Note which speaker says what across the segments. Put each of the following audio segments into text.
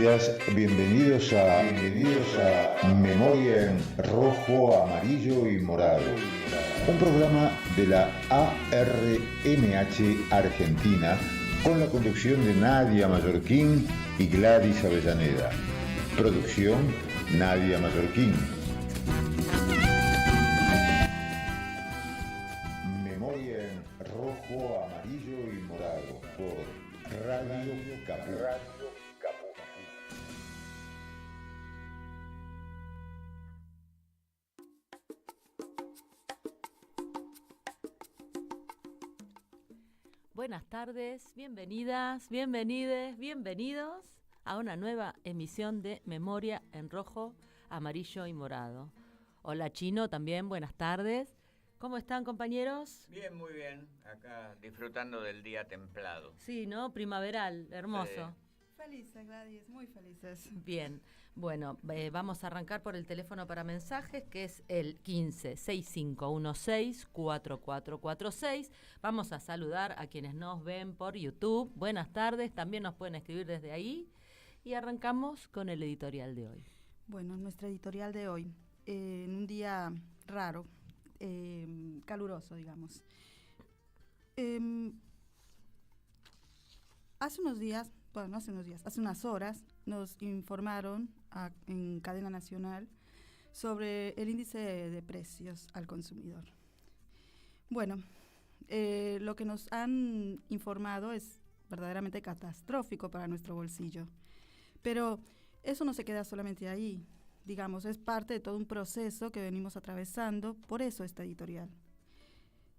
Speaker 1: días, bienvenidos a Memoria en Rojo, Amarillo y Morado, un programa de la ARMH Argentina con la conducción de Nadia Mallorquín y Gladys Avellaneda. Producción Nadia Mallorquín. Memoria en Rojo, Amarillo y Morado por Radio Caput.
Speaker 2: Buenas tardes, bienvenidas, bienvenidos a una nueva emisión de Memoria en Rojo, Amarillo y Morado. Hola Chino, también buenas tardes. ¿Cómo están, compañeros?
Speaker 3: Bien, muy bien. Acá disfrutando del día templado.
Speaker 2: Sí, ¿no? Primaveral, hermoso.
Speaker 3: Sí.
Speaker 4: Felices, Gladys, muy felices.
Speaker 2: Bien, bueno, vamos a arrancar por el teléfono para mensajes, que es el 15-6516-4446. Vamos a saludar a quienes nos ven por YouTube. Buenas tardes, también nos pueden escribir desde ahí. Y arrancamos con el editorial de hoy.
Speaker 4: Bueno, nuestra editorial de hoy, en un día raro, caluroso, digamos. Hace unas horas nos informaron en cadena nacional sobre el índice de precios al consumidor. Bueno, lo que nos han informado es verdaderamente catastrófico para nuestro bolsillo. Pero eso no se queda solamente ahí. Digamos, es parte de todo un proceso que venimos atravesando, por eso esta editorial.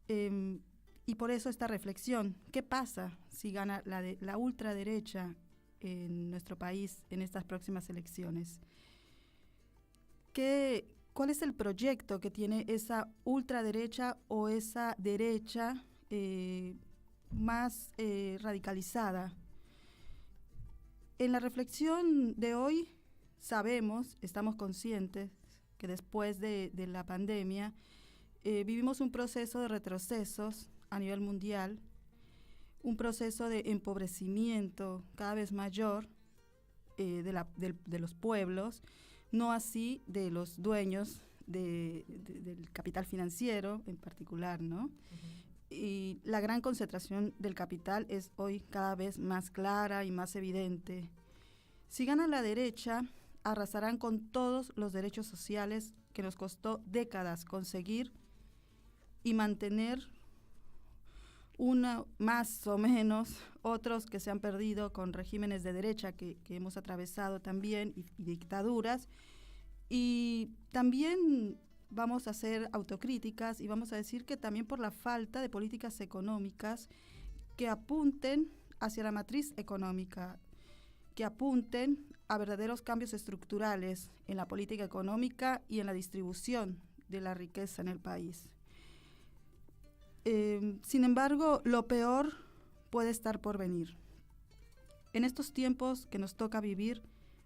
Speaker 4: Y por eso esta reflexión, ¿qué pasa si gana la ultraderecha en nuestro país en estas próximas elecciones? ¿Cuál es el proyecto que tiene esa ultraderecha o esa derecha más radicalizada? En la reflexión de hoy estamos conscientes que después de la pandemia vivimos un proceso de retrocesos a nivel mundial, un proceso de empobrecimiento cada vez mayor de los pueblos, no así de los dueños del capital financiero en particular, ¿no? Uh-huh. Y la gran concentración del capital es hoy cada vez más clara y más evidente. Si gana la derecha, arrasarán con todos los derechos sociales que nos costó décadas conseguir y mantener, uno más o menos, otros que se han perdido con regímenes de derecha que hemos atravesado también y dictaduras. Y también vamos a hacer autocríticas y vamos a decir que también por la falta de políticas económicas que apunten hacia la matriz económica, que apunten a verdaderos cambios estructurales en la política económica y en la distribución de la riqueza en el país. Sin embargo, lo peor puede estar por venir. En estos tiempos que nos toca vivir,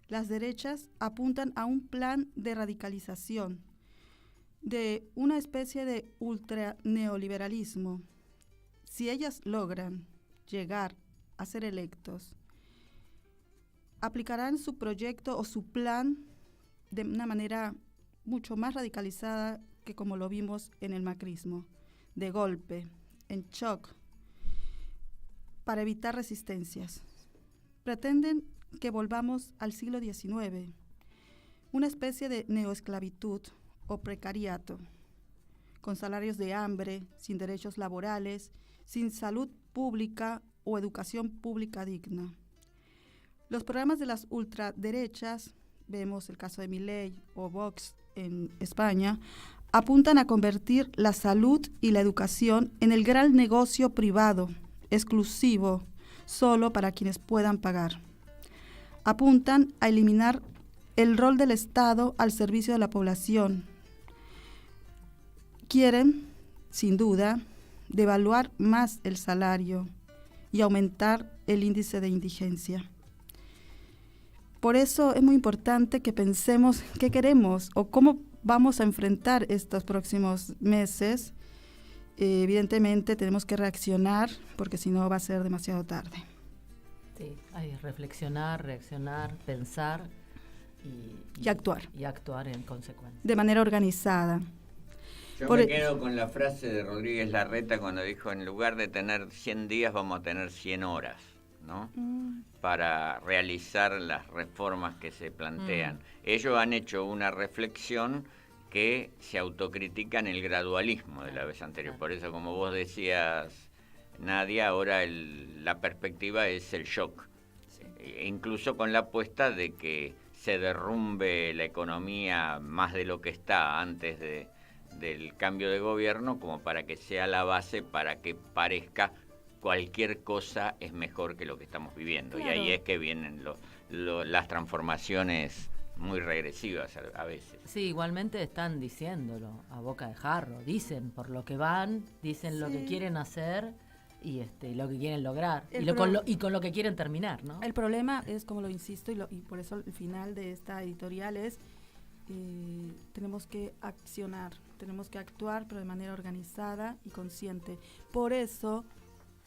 Speaker 4: las derechas apuntan a un plan de radicalización, de una especie de ultraneoliberalismo. Si ellas logran llegar a ser electos, aplicarán su proyecto o su plan de una manera mucho más radicalizada que como lo vimos en el macrismo, de golpe, en shock, para evitar resistencias. Pretenden que volvamos al siglo XIX, una especie de neoesclavitud o precariato, con salarios de hambre, sin derechos laborales, sin salud pública o educación pública digna. Los programas de las ultraderechas, vemos el caso de Milei o Vox en España, apuntan a convertir la salud y la educación en el gran negocio privado, exclusivo, solo para quienes puedan pagar. Apuntan a eliminar el rol del Estado al servicio de la población. Quieren, sin duda, devaluar más el salario y aumentar el índice de indigencia. Por eso es muy importante que pensemos qué queremos o cómo vamos a enfrentar estos próximos meses. Evidentemente tenemos que reaccionar porque si no va a ser demasiado tarde.
Speaker 2: Sí, hay reflexionar, reaccionar, pensar
Speaker 4: y actuar.
Speaker 2: Y actuar en consecuencia.
Speaker 4: De manera organizada.
Speaker 3: Yo me quedo con la frase de Rodríguez Larreta cuando dijo, en lugar de tener 100 días, vamos a tener 100 horas, ¿no? Para realizar las reformas que se plantean. Ellos han hecho una reflexión que se autocritica en el gradualismo de la vez anterior. Por eso, como vos decías, Nadia, ahora la perspectiva es el shock. Sí. Incluso con la apuesta de que se derrumbe la economía más de lo que está antes del cambio de gobierno, como para que sea la base para que parezca cualquier cosa es mejor que lo que estamos viviendo. Claro. Y ahí es que vienen las transformaciones muy regresivas a veces.
Speaker 2: Sí, igualmente están diciéndolo a boca de jarro. Dicen por lo que van, dicen lo que quieren hacer y lo que quieren lograr y con lo que quieren terminar, ¿no?
Speaker 4: El problema es, como lo insisto, y por eso el final de esta editorial es tenemos que accionar, tenemos que actuar, pero de manera organizada y consciente. Por eso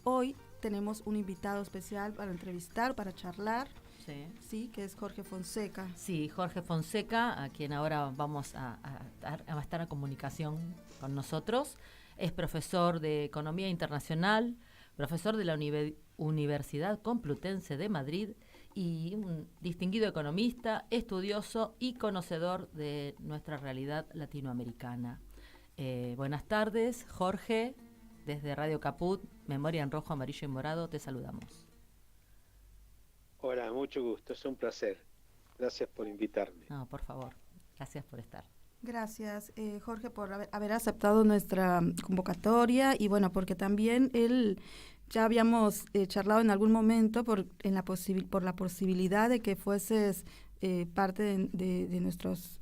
Speaker 4: hoy tenemos un invitado especial para entrevistar, para charlar, sí, que es Jorge Fonseca.
Speaker 2: Sí, Jorge Fonseca, a quien ahora vamos a estar en comunicación con nosotros. Es profesor de Economía Internacional, profesor de la Universidad Complutense de Madrid y un distinguido economista, estudioso y conocedor de nuestra realidad latinoamericana. Buenas tardes, Jorge. Desde Radio Caput, Memoria en Rojo, Amarillo y Morado, te saludamos.
Speaker 5: Hola, mucho gusto, es un placer. Gracias por invitarme.
Speaker 2: No, por favor, gracias por estar.
Speaker 4: Gracias, Jorge, por haber aceptado nuestra convocatoria y bueno, porque también ya habíamos charlado en algún momento por la posibilidad de que fueses parte de nuestros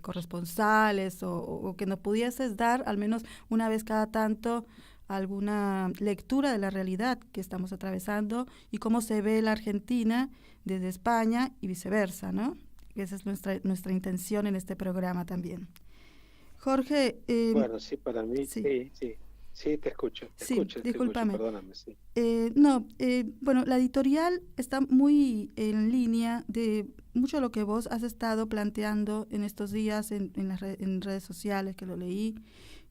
Speaker 4: corresponsales o que nos pudieses dar al menos una vez cada tanto alguna lectura de la realidad que estamos atravesando y cómo se ve la Argentina desde España y viceversa, ¿no? Esa es nuestra intención en este programa también. Jorge...
Speaker 5: bueno, sí, para mí, sí, te escucho.
Speaker 4: Discúlpame.
Speaker 5: Perdóname, sí.
Speaker 4: Bueno, la editorial está muy en línea de mucho de lo que vos has estado planteando en estos días en redes sociales, que lo leí.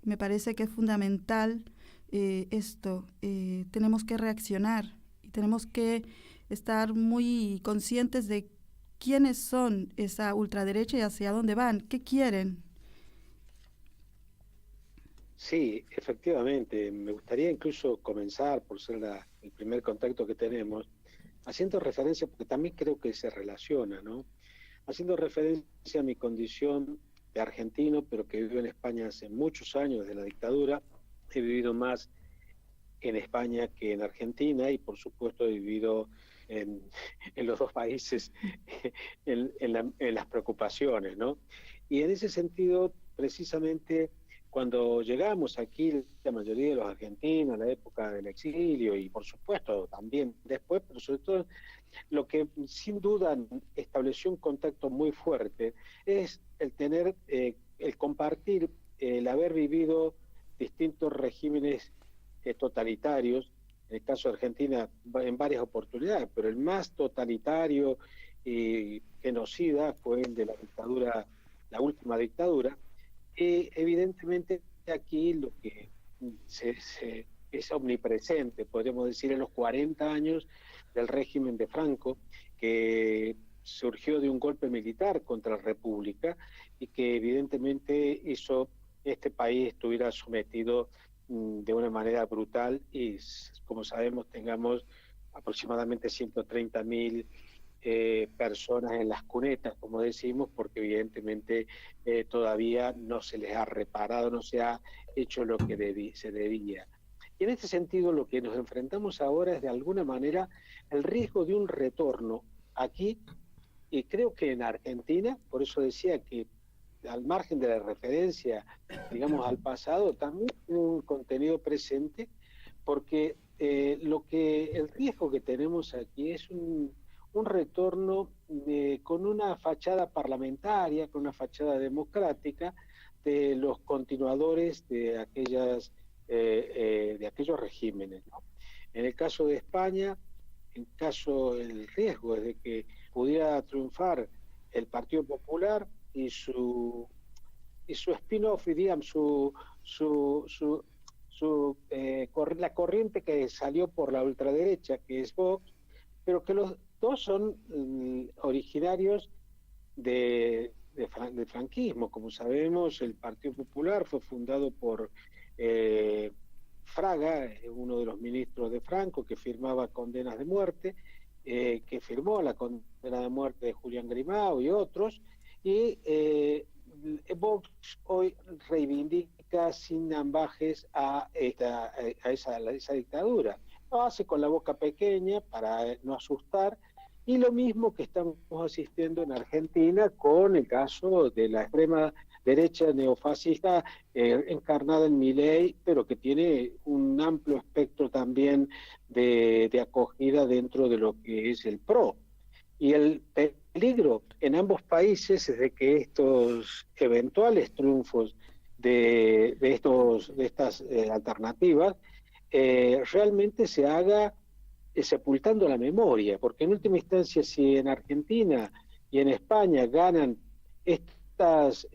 Speaker 4: Me parece que es fundamental tenemos que reaccionar y tenemos que estar muy conscientes de quiénes son esa ultraderecha y hacia dónde van, qué quieren.
Speaker 5: Sí, efectivamente. Me gustaría incluso comenzar, por ser el primer contacto que tenemos, haciendo referencia, porque también creo que se relaciona, ¿no? Haciendo referencia a mi condición de argentino, pero que vivo en España hace muchos años, desde la dictadura. He vivido más en España que en Argentina y, por supuesto, he vivido en los dos países en las preocupaciones, ¿no? Y en ese sentido, precisamente, cuando llegamos aquí, la mayoría de los argentinos, en la época del exilio y, por supuesto, también después, pero sobre todo, lo que sin duda estableció un contacto muy fuerte es el tener, el compartir, el haber vivido distintos regímenes totalitarios, en el caso de Argentina en varias oportunidades, pero el más totalitario y genocida fue el de la dictadura, la última dictadura. Evidentemente aquí lo que es omnipresente, podríamos decir, en los 40 años del régimen de Franco, que surgió de un golpe militar contra la República y que evidentemente hizo este país estuviera sometido de una manera brutal y, como sabemos, tengamos aproximadamente 130.000 personas en las cunetas, como decimos, porque evidentemente todavía no se les ha reparado, no se ha hecho lo que se debía. Y en este sentido lo que nos enfrentamos ahora es de alguna manera el riesgo de un retorno aquí, y creo que en Argentina, por eso decía que al margen de la referencia, digamos, al pasado, también un contenido presente, porque el riesgo que tenemos aquí es un retorno con una fachada parlamentaria, con una fachada democrática de los continuadores de aquellos regímenes, ¿no? En el caso de España, en caso el riesgo es de que pudiera triunfar el Partido Popular y su spin-off, y digamos, la corriente que salió por la ultraderecha, que es Vox, pero que los dos son originarios del franquismo. Como sabemos, el Partido Popular fue fundado por Fraga, uno de los ministros de Franco, que firmaba condenas de muerte, que firmó la condena de muerte de Julián Grimau y otros, y Vox hoy reivindica sin ambajes a esa dictadura. Lo hace con la boca pequeña para no asustar, y lo mismo que estamos asistiendo en Argentina con el caso de la extrema derecha neofascista encarnada en Milei, pero que tiene un amplio espectro también de acogida dentro de lo que es el PRO. Y el peligro en ambos países es de que estos eventuales triunfos de estas alternativas realmente se haga sepultando la memoria, porque en última instancia, si en Argentina y en España ganan estas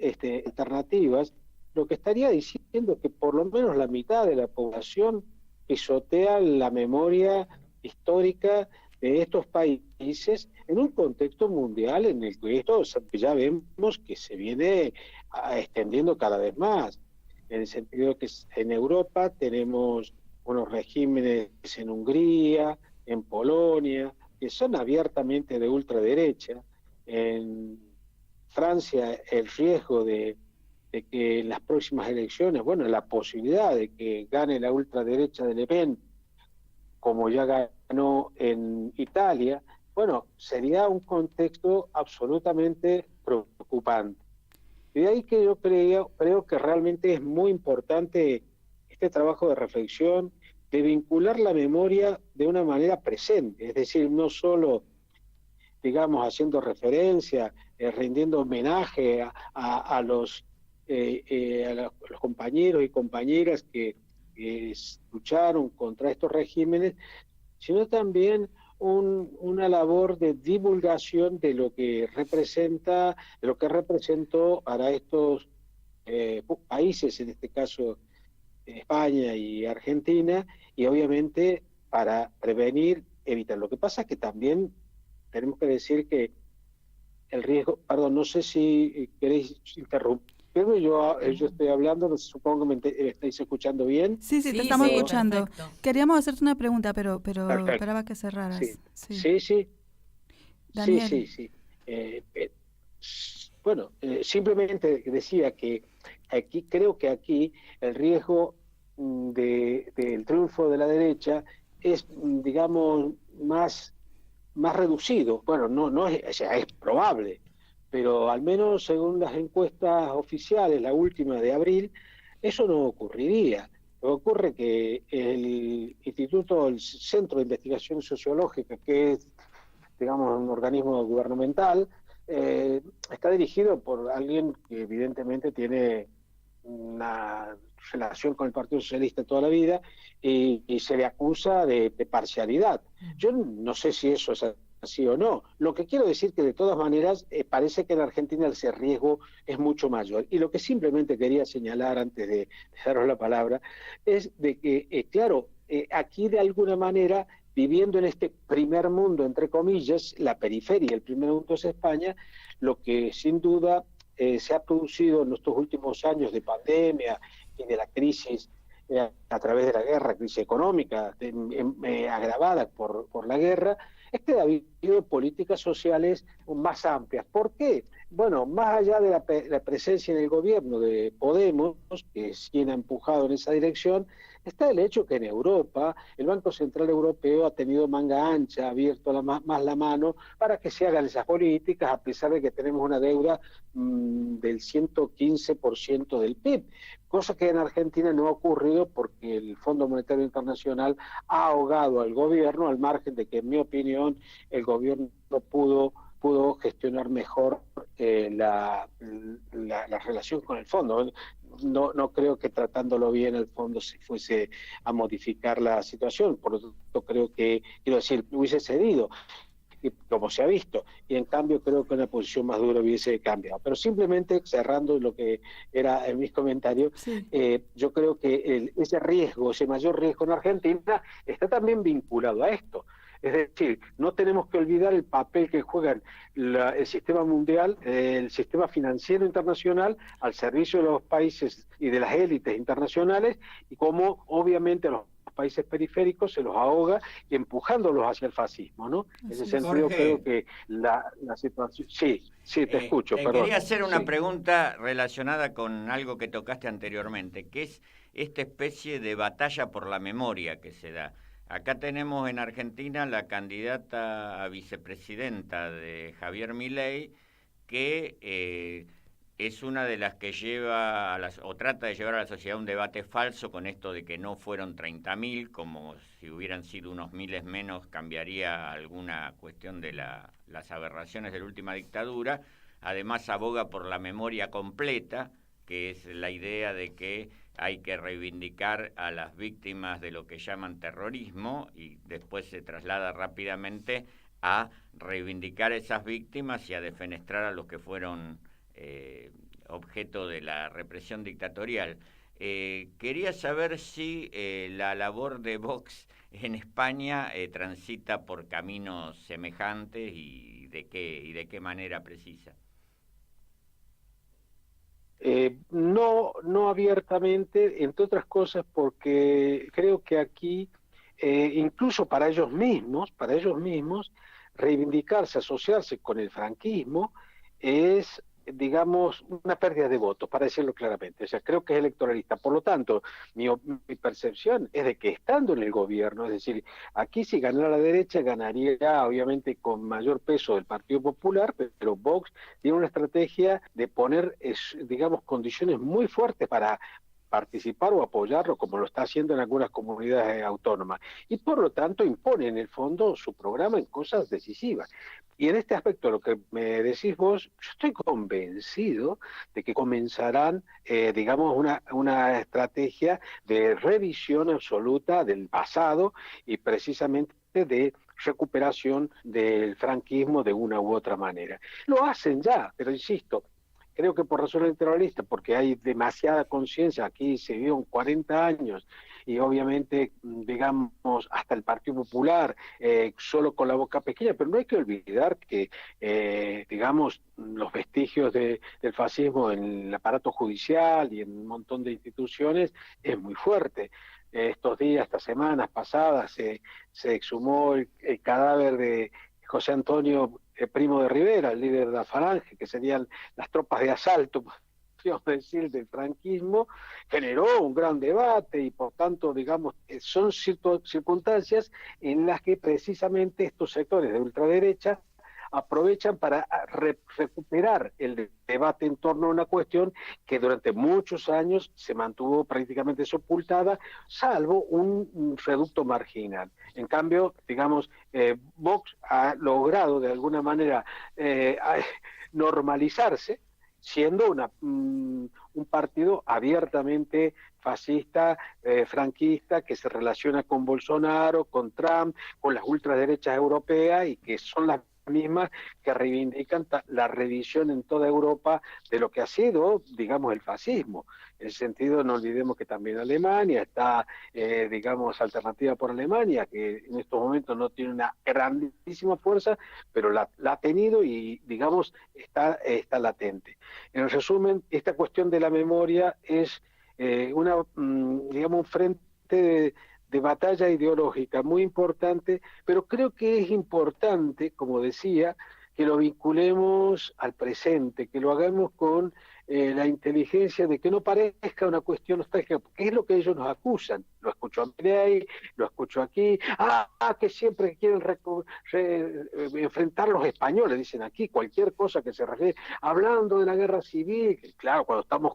Speaker 5: alternativas, lo que estaría diciendo es que por lo menos la mitad de la población pisotea la memoria histórica de estos países en un contexto mundial en el que esto ya vemos que se viene extendiendo cada vez más, en el sentido que en Europa tenemos unos regímenes en Hungría, en Polonia, que son abiertamente de ultraderecha. En Francia el riesgo de que en las próximas elecciones, bueno, la posibilidad de que gane la ultraderecha de Le Pen, como ya ganó en Italia, bueno, sería un contexto absolutamente preocupante. Y de ahí que yo creo que realmente es muy importante este trabajo de reflexión, de vincular la memoria de una manera presente, es decir, no solo, digamos, haciendo referencia, rindiendo homenaje a los compañeros y compañeras que lucharon contra estos regímenes, sino también una labor de divulgación de lo que representa, de lo que representó para estos países, en este caso España y Argentina, y obviamente para prevenir, evitar. Lo que pasa es que también tenemos que decir que el riesgo, perdón, no sé si queréis interrumpirme, yo estoy hablando, supongo que me estáis escuchando bien.
Speaker 4: Sí, te estamos escuchando.
Speaker 2: Perfecto.
Speaker 4: Queríamos hacerte una pregunta, pero esperaba que cerraras.
Speaker 5: Sí.
Speaker 4: Daniel.
Speaker 5: Sí. Bueno, simplemente decía que creo que aquí el riesgo del triunfo de la derecha es, digamos, más reducido. Bueno, no es, o sea, es probable, pero al menos según las encuestas oficiales, la última de abril, eso no ocurriría. Ocurre que el Centro de Investigación Sociológica, que es, digamos, un organismo gubernamental, está dirigido por alguien que evidentemente tiene una relación con el Partido Socialista toda la vida y se le acusa de parcialidad. Yo no sé si eso es así o no. Lo que quiero decir que de todas maneras parece que en Argentina ese riesgo es mucho mayor. Y lo que simplemente quería señalar antes de daros la palabra es de que, claro, aquí de alguna manera, viviendo en este primer mundo, entre comillas, la periferia, el primer mundo es España, lo que sin duda se ha producido en estos últimos años de pandemia y de la crisis a través de la guerra, crisis económica agravada por la guerra, es que ha habido políticas sociales más amplias. ¿Por qué? Bueno, más allá de la presencia en el gobierno de Podemos, que es quien ha empujado en esa dirección, está el hecho que en Europa el Banco Central Europeo ha tenido manga ancha, ha abierto más la mano para que se hagan esas políticas, a pesar de que tenemos una deuda del 115% del PIB, cosa que en Argentina no ha ocurrido porque el Fondo Monetario Internacional ha ahogado al gobierno, al margen de que, en mi opinión, el gobierno pudo gestionar mejor la relación con el fondo. No creo que tratándolo bien el fondo se fuese a modificar la situación. Por lo tanto, creo que, quiero decir, hubiese cedido, como se ha visto, y en cambio creo que una posición más dura hubiese cambiado. Pero simplemente cerrando lo que era en mis comentarios,
Speaker 4: Sí.
Speaker 5: yo creo que ese riesgo, ese mayor riesgo en Argentina está también vinculado a esto. Es decir, no tenemos que olvidar el papel que juegan el sistema mundial, el sistema financiero internacional al servicio de los países y de las élites internacionales, y cómo obviamente los países periféricos se los ahoga empujándolos hacia el fascismo, ¿no? En ese sentido,
Speaker 3: Jorge,
Speaker 5: creo que la situación... Sí, te escucho,
Speaker 3: te
Speaker 5: perdón.
Speaker 3: quería hacer una
Speaker 5: Sí.
Speaker 3: pregunta relacionada con algo que tocaste anteriormente, que es esta especie de batalla por la memoria que se da. Acá tenemos en Argentina la candidata a vicepresidenta de Javier Milei, que es una de las que lleva o trata de llevar a la sociedad un debate falso con esto de que no fueron 30.000, como si hubieran sido unos miles menos cambiaría alguna cuestión de las aberraciones de la última dictadura. Además aboga por la memoria completa, que es la idea de que hay que reivindicar a las víctimas de lo que llaman terrorismo, y después se traslada rápidamente a reivindicar a esas víctimas y a defenestrar a los que fueron objeto de la represión dictatorial. Quería saber si la labor de Vox en España transita por caminos semejantes y de qué manera precisa.
Speaker 5: No abiertamente, entre otras cosas porque creo que aquí, incluso para ellos mismos, reivindicarse, asociarse con el franquismo es, digamos, una pérdida de votos, para decirlo claramente. O sea, creo que es electoralista. Por lo tanto, mi percepción es de que estando en el gobierno, es decir, aquí si ganara la derecha, ganaría obviamente con mayor peso el Partido Popular, pero Vox tiene una estrategia de poner, digamos, condiciones muy fuertes para participar o apoyarlo, como lo está haciendo en algunas comunidades autónomas. Y por lo tanto impone en el fondo su programa en cosas decisivas. Y en este aspecto, lo que me decís vos, yo estoy convencido de que comenzarán, digamos, una estrategia de revisión absoluta del pasado y precisamente de recuperación del franquismo de una u otra manera. Lo hacen ya, pero insisto, creo que por razón electoralista, porque hay demasiada conciencia, aquí se vio 40 años, y obviamente, digamos, hasta el Partido Popular, solo con la boca pequeña, pero no hay que olvidar que, digamos, los vestigios del fascismo en el aparato judicial y en un montón de instituciones es muy fuerte. Estos días, estas semanas pasadas, se exhumó el cadáver de José Antonio Primo de Rivera, el líder de la Falange, que serían las tropas de asalto, podríamos decir, del franquismo, generó un gran debate y por tanto, digamos, son circunstancias en las que precisamente estos sectores de ultraderecha aprovechan para recuperar el debate en torno a una cuestión que durante muchos años se mantuvo prácticamente sepultada, salvo un reducto marginal. En cambio, digamos, Vox ha logrado de alguna manera normalizarse, siendo un partido abiertamente fascista, franquista, que se relaciona con Bolsonaro, con Trump, con las ultraderechas europeas, y que son las mismas que reivindican la revisión en toda Europa de lo que ha sido, digamos, el fascismo. En ese sentido, no olvidemos que también Alemania está, digamos, Alternativa por Alemania, que en estos momentos no tiene una grandísima fuerza, pero la ha tenido y, digamos, está latente. En resumen, esta cuestión de la memoria es digamos, un frente de batalla ideológica muy importante, pero creo que es importante, como decía, que lo vinculemos al presente, que lo hagamos con la inteligencia de que no parezca una cuestión nostálgica, porque es lo que ellos nos acusan. Lo escucho a Milei, lo escucho aquí, que siempre quieren enfrentar los españoles, dicen aquí, cualquier cosa que se refiere, hablando de la guerra civil, claro, cuando estamos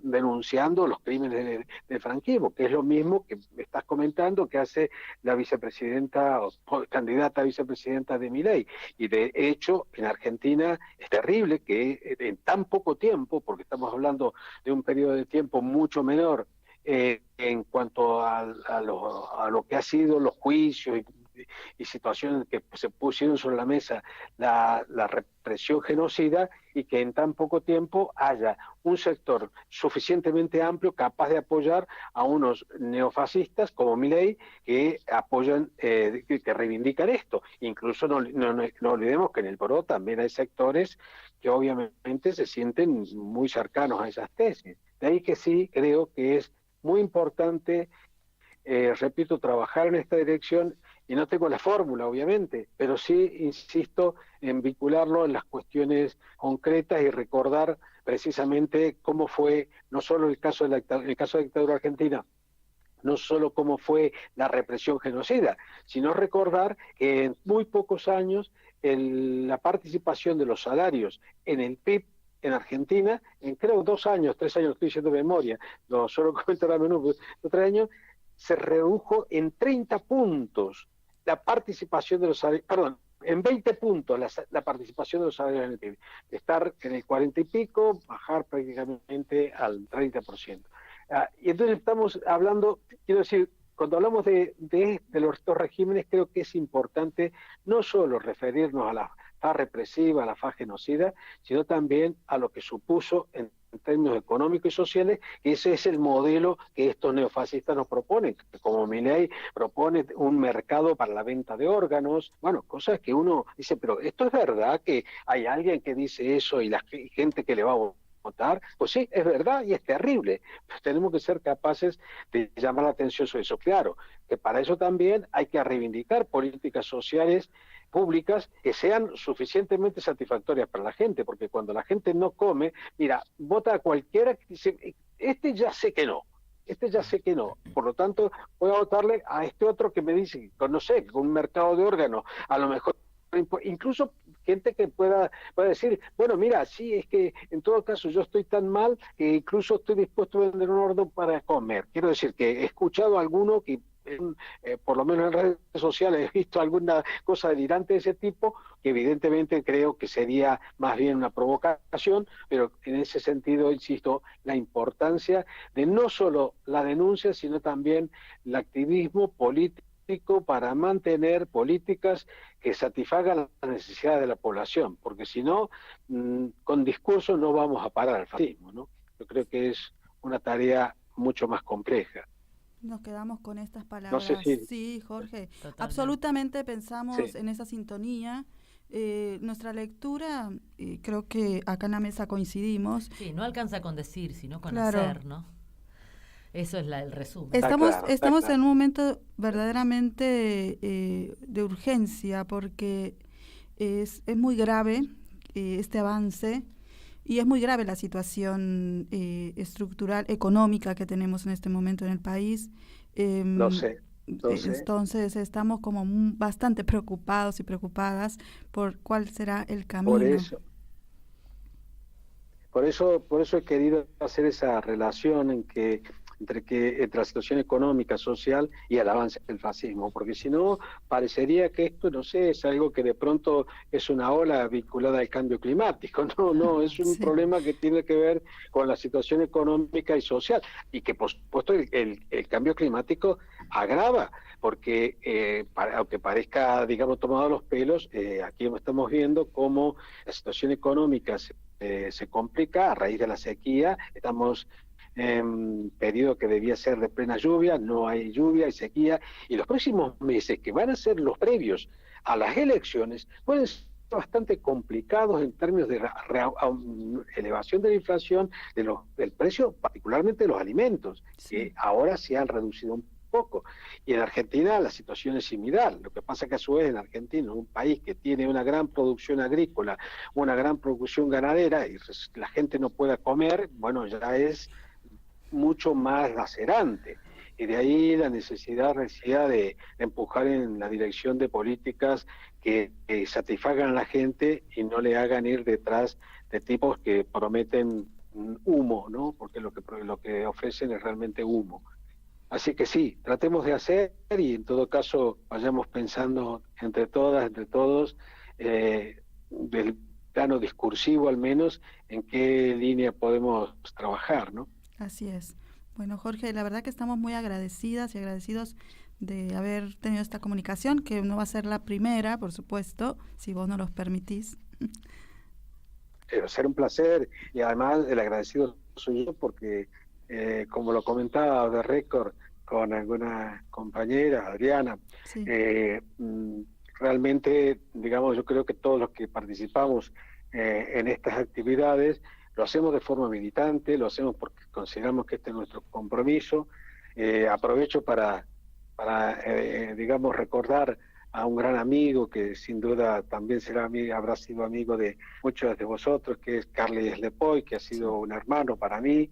Speaker 5: denunciando los crímenes del franquismo, que es lo mismo que estás comentando que hace la vicepresidenta o candidata a vicepresidenta de Milei. Y de hecho, en Argentina es terrible que en tan poco tiempo, porque estamos hablando de un periodo de tiempo mucho menor en cuanto a lo que ha sido los juicios y situaciones que se pusieron sobre la mesa, la represión genocida, y que en tan poco tiempo haya un sector suficientemente amplio capaz de apoyar a unos neofascistas como Milei que apoyan, que reivindican esto. Incluso no olvidemos que en el PRO también hay sectores que obviamente se sienten muy cercanos a esas tesis. De ahí que sí creo que es muy importante, repito, trabajar en esta dirección, y no tengo la fórmula, obviamente, pero sí insisto en vincularlo en las cuestiones concretas y recordar precisamente cómo fue, no solo el caso de la dictadura argentina, no solo cómo fue la represión genocida, sino recordar que en muy pocos años la participación de los salarios en el PIB en Argentina, en creo 2 años, 3 años, estoy diciendo de memoria, no solo comento la menú, 3 años, se redujo en 30 puntos la participación de los salarios, perdón, en 20 puntos la participación de los salarios en el PIB, de estar en el 40 y pico, bajar prácticamente al 30%. Y entonces estamos hablando, quiero decir, cuando hablamos de los dos regímenes, creo que es importante no solo referirnos a la faz represiva, a la faz genocida, sino también a lo que supuso en términos económicos y sociales, que ese es el modelo que estos neofascistas nos proponen, como Milei propone un mercado para la venta de órganos, bueno, cosas que uno dice, pero ¿esto es verdad que hay alguien que dice eso y la gente que le va a votar? Pues sí, es verdad y es terrible. Pues tenemos que ser capaces de llamar la atención sobre eso. Claro, que para eso también hay que reivindicar políticas sociales públicas que sean suficientemente satisfactorias para la gente, porque cuando la gente no come, mira, vota a cualquiera que dice, ya sé que no, ya sé que no, por lo tanto voy a votarle a este otro que me dice, no sé, con un mercado de órganos, a lo mejor incluso gente que pueda decir, bueno, mira, sí, es que en todo caso yo estoy tan mal que incluso estoy dispuesto a vender un órgano para comer. Quiero decir que he escuchado a alguno que por lo menos en redes sociales he visto alguna cosa delirante de ese tipo, que evidentemente creo que sería más bien una provocación, pero en ese sentido, insisto, la importancia de no solo la denuncia, sino también el activismo político para mantener políticas que satisfagan las necesidades de la población, porque si no, con discursos no vamos a parar al fascismo, ¿no? Yo creo que es una tarea mucho más compleja.
Speaker 4: Nos quedamos con estas palabras.
Speaker 5: No sé si...
Speaker 4: Sí, Jorge.
Speaker 2: Totalmente.
Speaker 4: Absolutamente pensamos en esa sintonía. Nuestra lectura, creo que acá en la mesa coincidimos.
Speaker 2: Sí, no alcanza con decir, sino con
Speaker 4: Claro.
Speaker 2: hacer, ¿no? Eso es el resumen.
Speaker 4: Estamos en un momento verdaderamente de urgencia, porque es muy grave este avance. Y es muy grave la situación estructural, económica que tenemos en este momento en el país.
Speaker 5: Lo sé.
Speaker 4: Entonces estamos como bastante preocupados y preocupadas por cuál será el camino.
Speaker 5: Por eso he querido hacer esa relación entre la situación económica, social y el avance del fascismo, porque si no, parecería que esto, no sé, es algo que de pronto es una ola vinculada al cambio climático. No, es un problema que tiene que ver con la situación económica y social, y que por supuesto el cambio climático agrava, porque aunque parezca, digamos, tomado los pelos, aquí estamos viendo cómo la situación económica se complica a raíz de la sequía. Estamos en periodo que debía ser de plena lluvia, no hay lluvia, hay sequía, y los próximos meses, que van a ser los previos a las elecciones, pueden ser bastante complicados en términos de elevación de la inflación, del precio, particularmente de los alimentos, que ahora se han reducido un poco. Y en Argentina la situación es similar. Lo que pasa que a su vez en Argentina, un país que tiene una gran producción agrícola, una gran producción ganadera, y la gente no pueda comer, bueno, ya es mucho más lacerante. Y de ahí la necesidad de empujar en la dirección de políticas que satisfagan a la gente y no le hagan ir detrás de tipos que prometen humo, ¿no? Porque lo que ofrecen es realmente humo. Así que sí, tratemos de hacer, y en todo caso vayamos pensando entre todas, entre todos, del plano discursivo al menos, en qué línea podemos trabajar, ¿no?
Speaker 4: Así es. Bueno, Jorge, la verdad que estamos muy agradecidas y agradecidos de haber tenido esta comunicación, que no va a ser la primera, por supuesto, si vos nos los permitís.
Speaker 5: Va a ser un placer, y además el agradecido soy yo porque, como lo comentaba de récord con alguna compañera, Adriana,
Speaker 4: Sí.
Speaker 5: Realmente, digamos, yo creo que todos los que participamos en estas actividades lo hacemos de forma militante, lo hacemos porque consideramos que este es nuestro compromiso. Aprovecho para digamos, recordar a un gran amigo que sin duda también habrá sido amigo de muchos de vosotros, que es Carles Lepoy, que ha sido un hermano para mí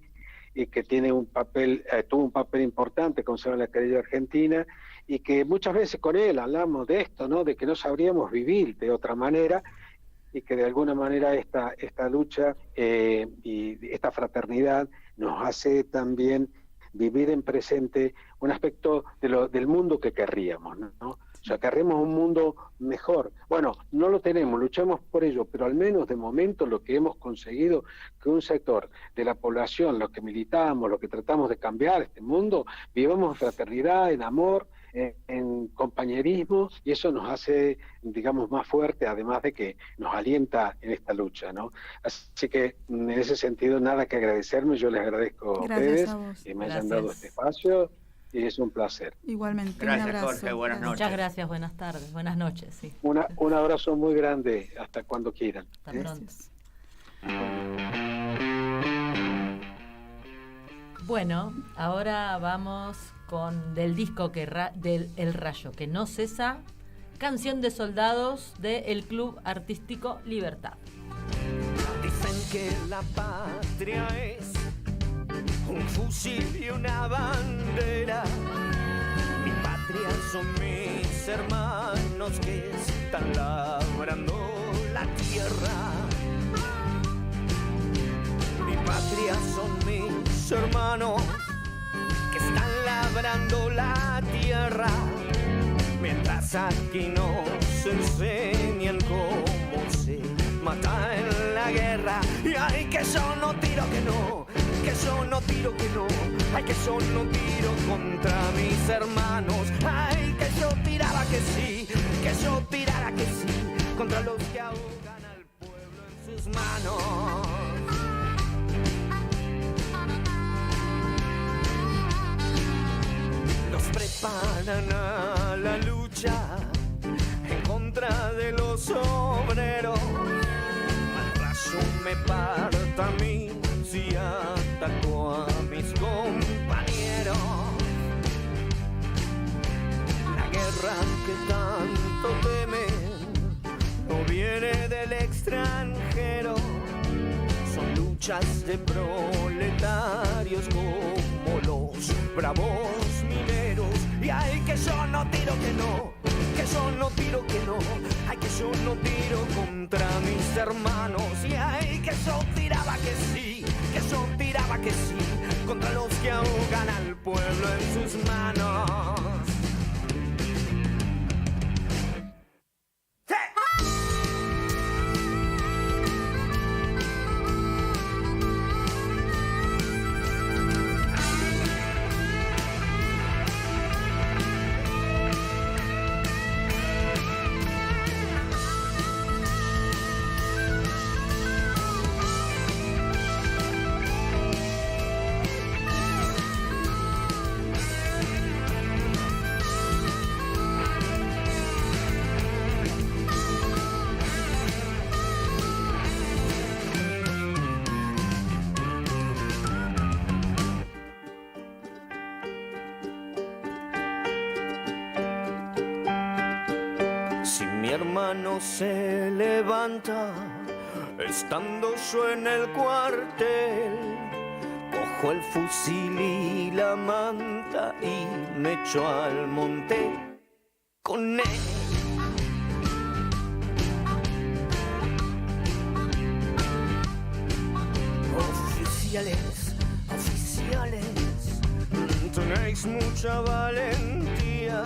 Speaker 5: y que tuvo un papel importante con la Querella Argentina, y que muchas veces con él hablamos de esto, ¿no? De que no sabríamos vivir de otra manera, y que de alguna manera esta lucha y esta fraternidad nos hace también vivir en presente un aspecto del mundo que querríamos, ¿no? O sea, queremos un mundo mejor. Bueno, no lo tenemos, luchamos por ello, pero al menos de momento lo que hemos conseguido, que un sector de la población, los que militamos, los que tratamos de cambiar este mundo, vivamos en fraternidad, en amor, en compañerismo, y eso nos hace, digamos, más fuerte, además de que nos alienta en esta lucha, ¿no? Así que en ese sentido, nada que agradecerme, yo les agradezco a ustedes que me hayan dado este espacio, y es un placer.
Speaker 4: Igualmente,
Speaker 3: Gracias,
Speaker 4: un abrazo.
Speaker 3: Jorge, buenas noches.
Speaker 2: Muchas gracias, buenas tardes, buenas noches. Sí.
Speaker 5: Un abrazo muy grande, hasta cuando quieran.
Speaker 2: Hasta pronto. Bueno, ahora vamos con del disco del El Rayo que no cesa, Canción de Soldados del Club Artístico Libertad.
Speaker 6: Dicen que la patria es un fusil y una bandera. Mi patria son mis hermanos que están labrando la tierra. Mi patria son mis hermanos que están labrando la tierra. Mientras aquí nos enseñan cómo se mata en la guerra. Y ay, que yo no tiro que no, que yo no tiro que no. Ay, que yo no tiro contra mis hermanos. Ay, que yo tiraba que sí, que yo tirara que sí, contra los que ahogan al pueblo en sus manos. Nos preparan a la lucha en contra de los obreros. Al rayo me parta a mí si atacó a mis compañeros. La guerra que tanto temen no viene del extranjero. Son luchas de proletarios como los bravos mineros. Y ay, que yo no tiro que no, que yo no tiro que no. Ay, que yo no tiro contra mis hermanos. Y ay, que yo tiraba que sí, que yo tiraba que sí, contra los que ahogan al pueblo en sus manos. Hermano se levanta, estando yo en el cuartel, cojo el fusil y la manta y me echo al monte con él. Oficiales, oficiales, tenéis mucha valentía.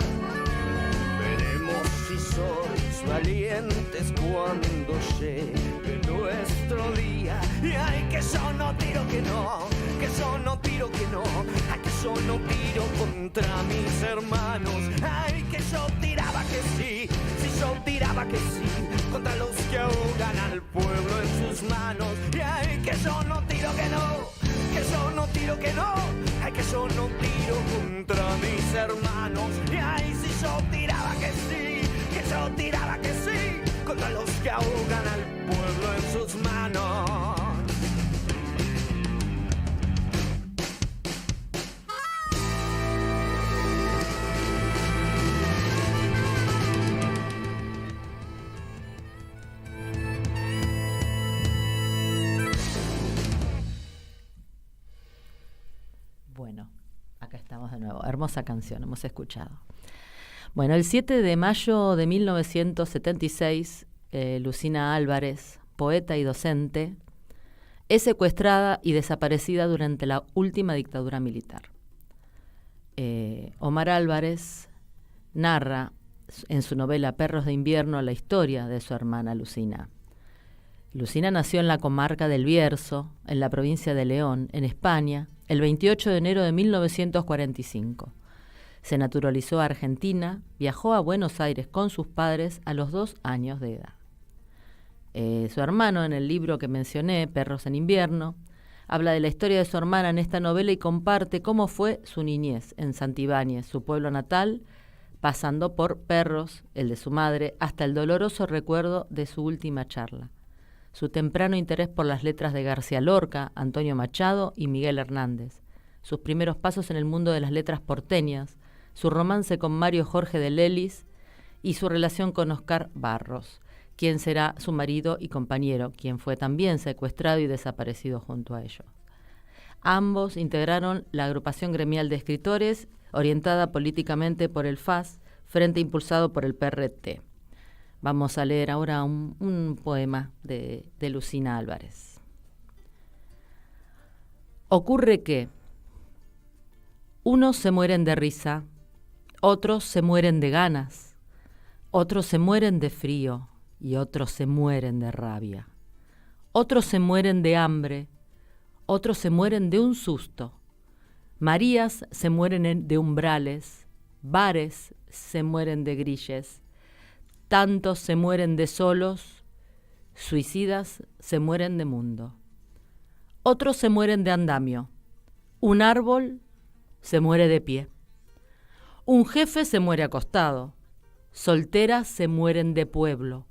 Speaker 6: Veremos si sois valientes cuando llegue nuestro día. Y ay, que yo no tiro que no, que yo no tiro que no. Ay, yo no tiro contra mis hermanos. Ay, que yo tiraba que sí, si yo tiraba que sí, contra los que ahogan al pueblo en sus manos. Y ay, que yo no tiro que no, que yo no tiro que no. Ay, que yo no tiro contra mis hermanos. Y ay, si yo tiraba que sí, que yo tiraba que sí, contra los que ahogan al pueblo en sus manos.
Speaker 2: Bueno, acá estamos de nuevo. Hermosa canción, hemos escuchado. Bueno, el 7 de mayo de 1976, Lucina Álvarez, poeta y docente, es secuestrada y desaparecida durante la última dictadura militar. Omar Álvarez narra en su novela Perros de invierno la historia de su hermana Lucina. Lucina nació en la comarca del Bierzo, en la provincia de León, en España, el 28 de enero de 1945. Se naturalizó a Argentina, viajó a Buenos Aires con sus padres a los 2 años de edad. Su hermano, en el libro que mencioné, Perros en invierno, habla de la historia de su hermana en esta novela y comparte cómo fue su niñez en Santibáñez, su pueblo natal, pasando por Perros, el de su madre, hasta el doloroso recuerdo de su última charla. Su temprano interés por las letras de García Lorca, Antonio Machado y Miguel Hernández, sus primeros pasos en el mundo de las letras porteñas, su romance con Mario Jorge de Lelis y su relación con Oscar Barros, quien será su marido y compañero, quien fue también secuestrado y desaparecido junto a ellos. Ambos integraron la agrupación gremial de escritores, orientada políticamente por el FAS, frente impulsado por el PRT. Vamos a leer ahora un poema de Lucina Álvarez. Ocurre que unos se mueren de risa, otros se mueren de ganas, otros se mueren de frío y otros se mueren de rabia. Otros se mueren de hambre, otros se mueren de un susto. Marías se mueren de umbrales, bares se mueren de grilles. Tantos se mueren de solos, suicidas se mueren de mundo. Otros se mueren de andamio. Un árbol se muere de pie. Un jefe se muere acostado. Solteras se mueren de pueblo.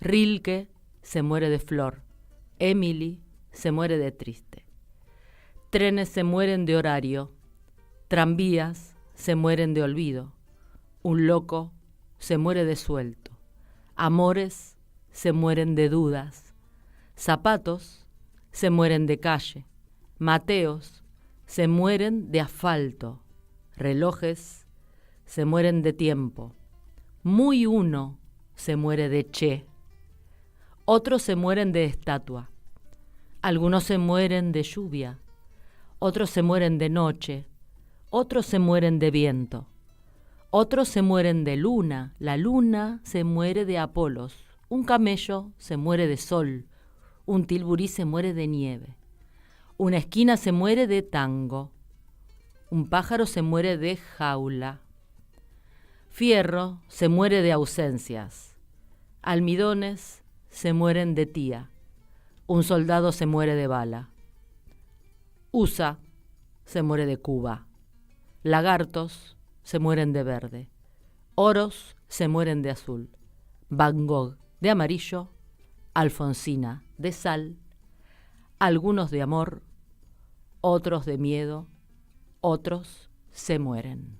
Speaker 2: Rilke se muere de flor. Emily se muere de triste. Trenes se mueren de horario. Tranvías se mueren de olvido. Un loco se muere de suelto. Amores se mueren de dudas. Zapatos se mueren de calle. Mateos se mueren de asfalto. Relojes se mueren de tiempo. Muy uno se muere de che. Otros se mueren de estatua. Algunos se mueren de lluvia. Otros se mueren de noche. Otros se mueren de viento. Otros se mueren de luna, la luna se muere de Apolos, un camello se muere de sol, un tilburí se muere de nieve, una esquina se muere de tango, un pájaro se muere de jaula, fierro se muere de ausencias, almidones se mueren de tía, un soldado se muere de bala, USA se muere de Cuba, lagartos se mueren de verde, oros se mueren de azul, Van Gogh de amarillo, Alfonsina de sal, algunos de amor, otros de miedo, otros se mueren.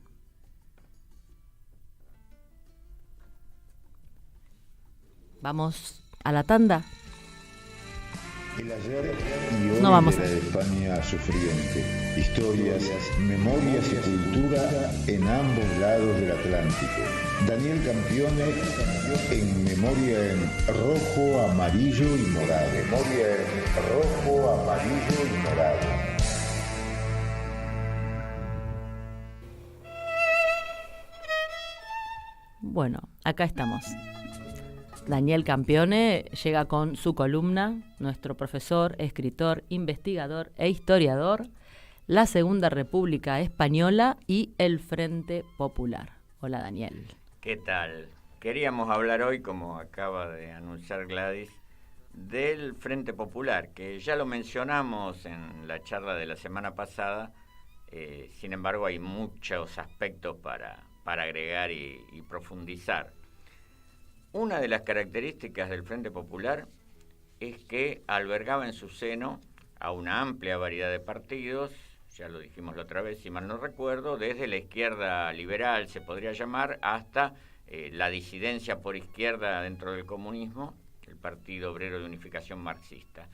Speaker 2: Vamos a la tanda.
Speaker 1: El ayer y hoy
Speaker 2: No vamos
Speaker 1: de la España sufriente. Historias, memorias y cultura en ambos lados del Atlántico. Daniel Campione en Memoria en rojo, amarillo y morado. Memoria en rojo, amarillo y morado.
Speaker 2: Bueno, acá estamos. Daniel Campione llega con su columna, nuestro profesor, escritor, investigador e historiador, la Segunda República Española y el Frente Popular. Hola, Daniel.
Speaker 3: ¿Qué tal? Queríamos hablar hoy, como acaba de anunciar Gladys, del Frente Popular, que ya lo mencionamos en la charla de la semana pasada. Sin embargo, hay muchos aspectos para agregar y profundizar. Una de las características del Frente Popular es que albergaba en su seno a una amplia variedad de partidos, ya lo dijimos la otra vez, si mal no recuerdo, desde la izquierda liberal, se podría llamar, hasta la disidencia por izquierda dentro del comunismo, el Partido Obrero de Unificación Marxista.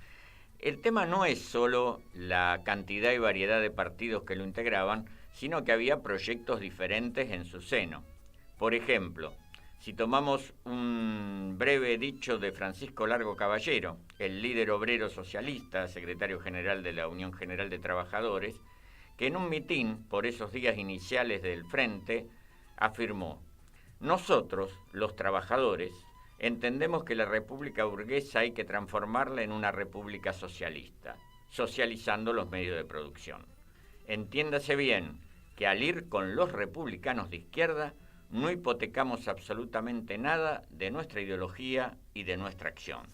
Speaker 3: El tema no es solo la cantidad y variedad de partidos que lo integraban, sino que había proyectos diferentes en su seno. Por ejemplo, si tomamos un breve dicho de Francisco Largo Caballero, el líder obrero socialista, secretario general de la Unión General de Trabajadores, que en un mitin por esos días iniciales del Frente afirmó: nosotros, los trabajadores, entendemos que la república burguesa hay que transformarla en una república socialista, socializando los medios de producción. Entiéndase bien que al ir con los republicanos de izquierda, no hipotecamos absolutamente nada de nuestra ideología y de nuestra acción.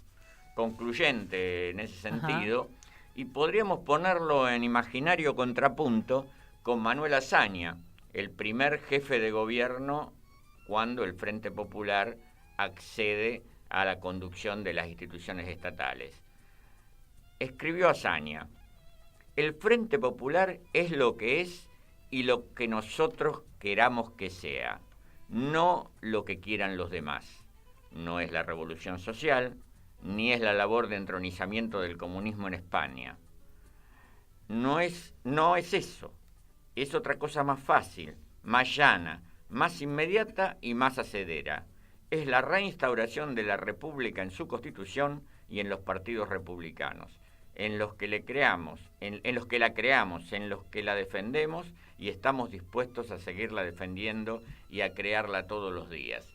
Speaker 3: Concluyente en ese sentido, y podríamos ponerlo en imaginario contrapunto con Manuel Azaña, el primer jefe de gobierno cuando el Frente Popular accede a la conducción de las instituciones estatales. Escribió Azaña: el Frente Popular es lo que es y lo que nosotros queramos que sea, no lo que quieran los demás. No es la revolución social, ni es la labor de entronizamiento del comunismo en España. No es eso. Es otra cosa más fácil, más llana, más inmediata y más hacedera. Es la reinstauración de la República en su Constitución y en los partidos republicanos, en los que la creamos, en los que la defendemos y estamos dispuestos a seguirla defendiendo y a crearla todos los días.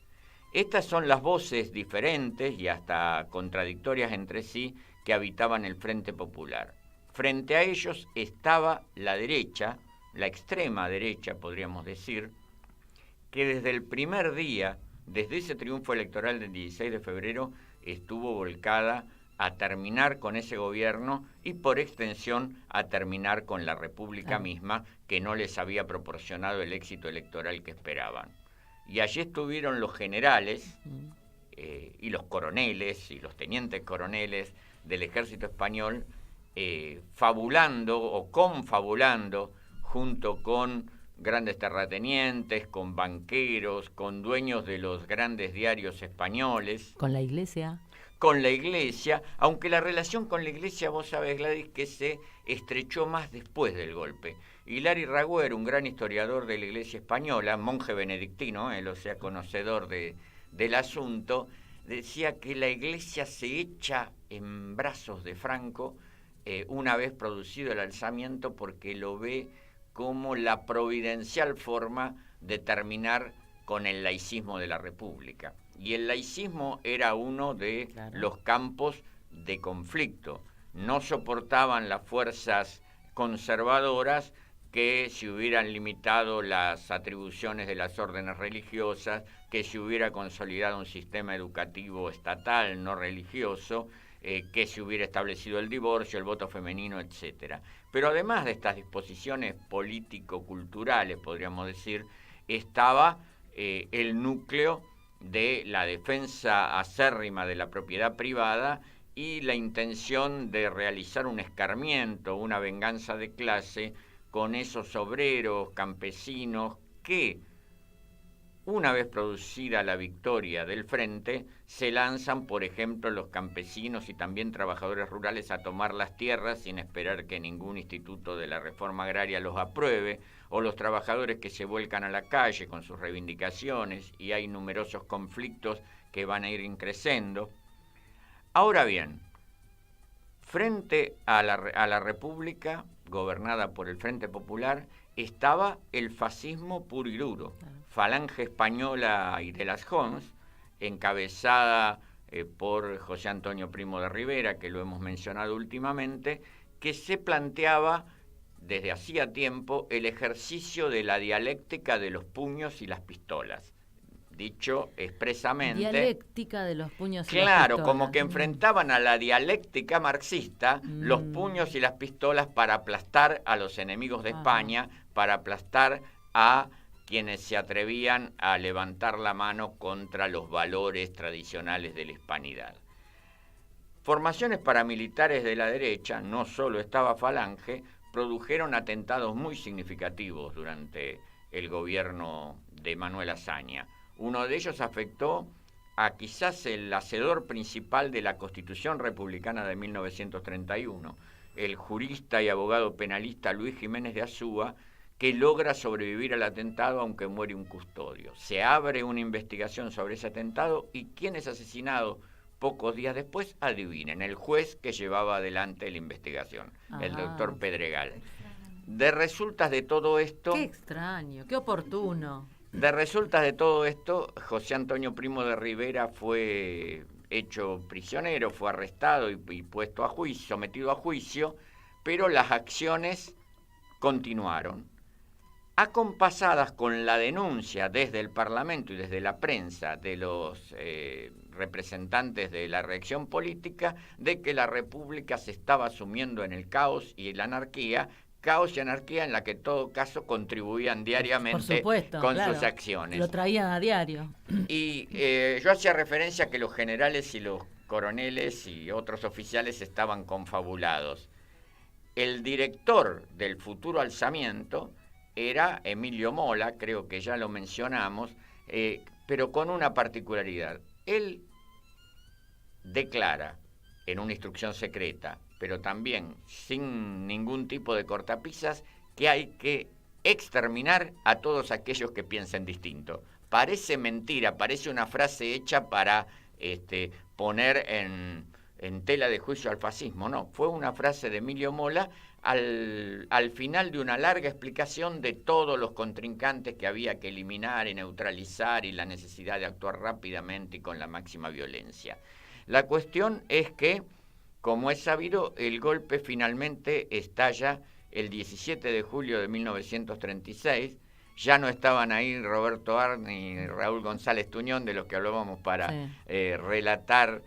Speaker 3: Estas son las voces diferentes y hasta contradictorias entre sí que habitaban el Frente Popular. Frente a ellos estaba la derecha, la extrema derecha podríamos decir, que desde el primer día, desde ese triunfo electoral del 16 de febrero, estuvo volcada a terminar con ese gobierno y por extensión a terminar con la República misma, que no les había proporcionado el éxito electoral que esperaban. Y allí estuvieron los generales y los coroneles y los tenientes coroneles del ejército español fabulando o confabulando junto con grandes terratenientes, con banqueros, con dueños de los grandes diarios españoles.
Speaker 2: Con la Iglesia.
Speaker 3: Con la Iglesia, aunque la relación con la Iglesia, vos sabés, Gladys, que se estrechó más después del golpe. Hilari Ragüer, un gran historiador de la Iglesia española, monje benedictino, él o sea conocedor del asunto, decía que la Iglesia se echa en brazos de Franco una vez producido el alzamiento, porque lo ve como la providencial forma de terminar con el laicismo de la República. Y el laicismo era uno de los campos de conflicto. No soportaban las fuerzas conservadoras que se hubieran limitado las atribuciones de las órdenes religiosas, que se hubiera consolidado un sistema educativo estatal no religioso, que se hubiera establecido el divorcio, el voto femenino, etc. Pero además de estas disposiciones político-culturales, podríamos decir, estaba el núcleo de la defensa acérrima de la propiedad privada y la intención de realizar un escarmiento, una venganza de clase con esos obreros, campesinos que, una vez producida la victoria del Frente, se lanzan, por ejemplo, los campesinos y también trabajadores rurales a tomar las tierras sin esperar que ningún instituto de la reforma agraria los apruebe, o los trabajadores que se vuelcan a la calle con sus reivindicaciones, y hay numerosos conflictos que van a ir creciendo. Ahora bien, frente a la República, gobernada por el Frente Popular, estaba el fascismo puro y duro, Falange Española y de las Jons, encabezada por José Antonio Primo de Rivera, que lo hemos mencionado últimamente, que se planteaba desde hacía tiempo el ejercicio de la dialéctica de los puños y las pistolas. Dicho expresamente...
Speaker 2: Dialéctica de los puños y las
Speaker 3: Claro,
Speaker 2: pistolas.
Speaker 3: como que enfrentaban a la dialéctica marxista los puños y las pistolas para aplastar a los enemigos de España, para aplastar a quienes se atrevían a levantar la mano contra los valores tradicionales de la hispanidad. Formaciones paramilitares de la derecha, no solo estaba Falange, produjeron atentados muy significativos durante el gobierno de Manuel Azaña. Uno de ellos afectó a quizás el hacedor principal de la Constitución Republicana de 1931, el jurista y abogado penalista Luis Jiménez de Azúa, que logra sobrevivir al atentado aunque muere un custodio. Se abre una investigación sobre ese atentado y ¿quién es asesinado pocos días después? Adivinen, el juez que llevaba adelante la investigación, el doctor Pedregal. De resultas de todo esto...
Speaker 2: Qué extraño, qué oportuno.
Speaker 3: De resultas de todo esto, José Antonio Primo de Rivera fue hecho prisionero, fue arrestado y puesto a juicio, sometido a juicio, pero las acciones continuaron, acompasadas con la denuncia desde el Parlamento y desde la prensa de los representantes de la reacción política de que la República se estaba sumiendo en el caos y la anarquía, caos y anarquía en la que en todo caso contribuían diariamente con sus acciones.
Speaker 2: Lo traían a diario.
Speaker 3: Y yo hacía referencia a que los generales y los coroneles y otros oficiales estaban confabulados. El director del futuro alzamiento era Emilio Mola, creo que ya lo mencionamos, pero con una particularidad. Él declara en una instrucción secreta, pero también sin ningún tipo de cortapisas, que hay que exterminar a todos aquellos que piensen distinto. Parece mentira, parece una frase hecha para poner en tela de juicio al fascismo. No, fue una frase de Emilio Mola al final de una larga explicación de todos los contrincantes que había que eliminar y neutralizar y la necesidad de actuar rápidamente y con la máxima violencia. La cuestión es que, como es sabido, el golpe finalmente estalla el 17 de julio de 1936. Ya no estaban ahí Roberto Arlt ni Raúl González Tuñón, de los que hablábamos para relatar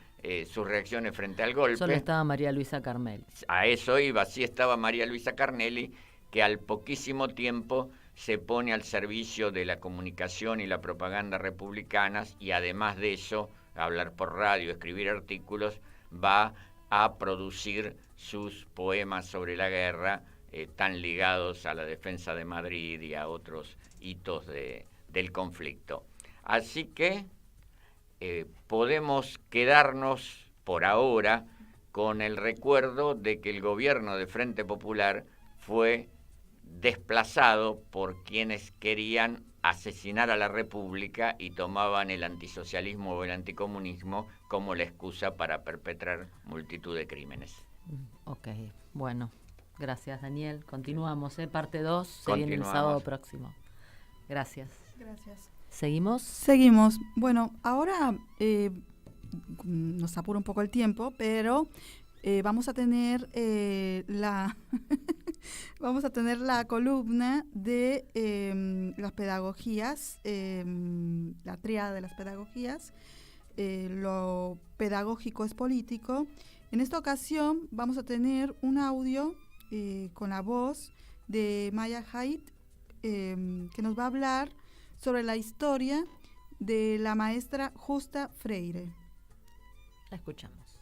Speaker 3: sus reacciones frente al golpe.
Speaker 2: Solo estaba María Luisa Carnelli.
Speaker 3: A eso iba, sí estaba María Luisa Carnelli, que al poquísimo tiempo se pone al servicio de la comunicación y la propaganda republicanas y además de eso, hablar por radio, escribir artículos, va a producir sus poemas sobre la guerra, tan ligados a la defensa de Madrid y a otros hitos del conflicto. Así que podemos quedarnos por ahora con el recuerdo de que el gobierno de Frente Popular fue desplazado por quienes querían asesinar a la República y tomaban el antisocialismo o el anticomunismo como la excusa para perpetrar multitud de crímenes.
Speaker 2: Ok, bueno, gracias Daniel. Continuamos, parte 2, se viene el sábado próximo. Gracias.
Speaker 4: Gracias.
Speaker 2: ¿Seguimos?
Speaker 4: Seguimos. Bueno, ahora nos apura un poco el tiempo, pero vamos a tener vamos a tener la columna de las pedagogías, la tríada de las pedagogías. Lo pedagógico es político. En esta ocasión vamos a tener un audio con la voz de Maya Haidt, que nos va a hablar sobre la historia de la maestra Justa Freire.
Speaker 2: La escuchamos.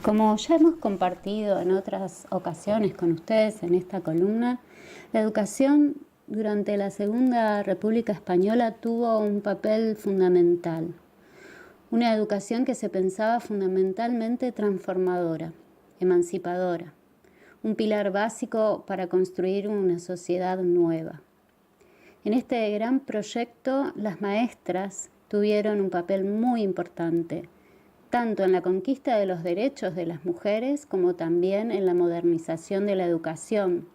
Speaker 7: Como ya hemos compartido en otras ocasiones con ustedes en esta columna, la educación durante la Segunda República Española tuvo un papel fundamental. Una educación que se pensaba fundamentalmente transformadora, emancipadora, un pilar básico para construir una sociedad nueva. En este gran proyecto, las maestras tuvieron un papel muy importante, tanto en la conquista de los derechos de las mujeres como también en la modernización de la educación,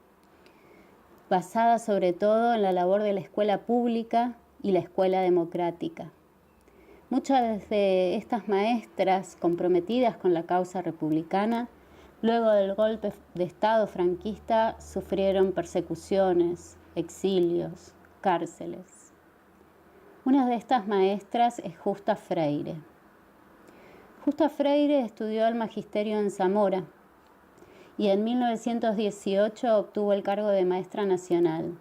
Speaker 7: basada sobre todo en la labor de la escuela pública y la escuela democrática. Muchas de estas maestras comprometidas con la causa republicana Luego del golpe de Estado franquista sufrieron persecuciones, exilios, cárceles. Una de estas maestras es Justa Freire. Justa Freire estudió el magisterio en Zamora y en 1918 obtuvo el cargo de maestra nacional.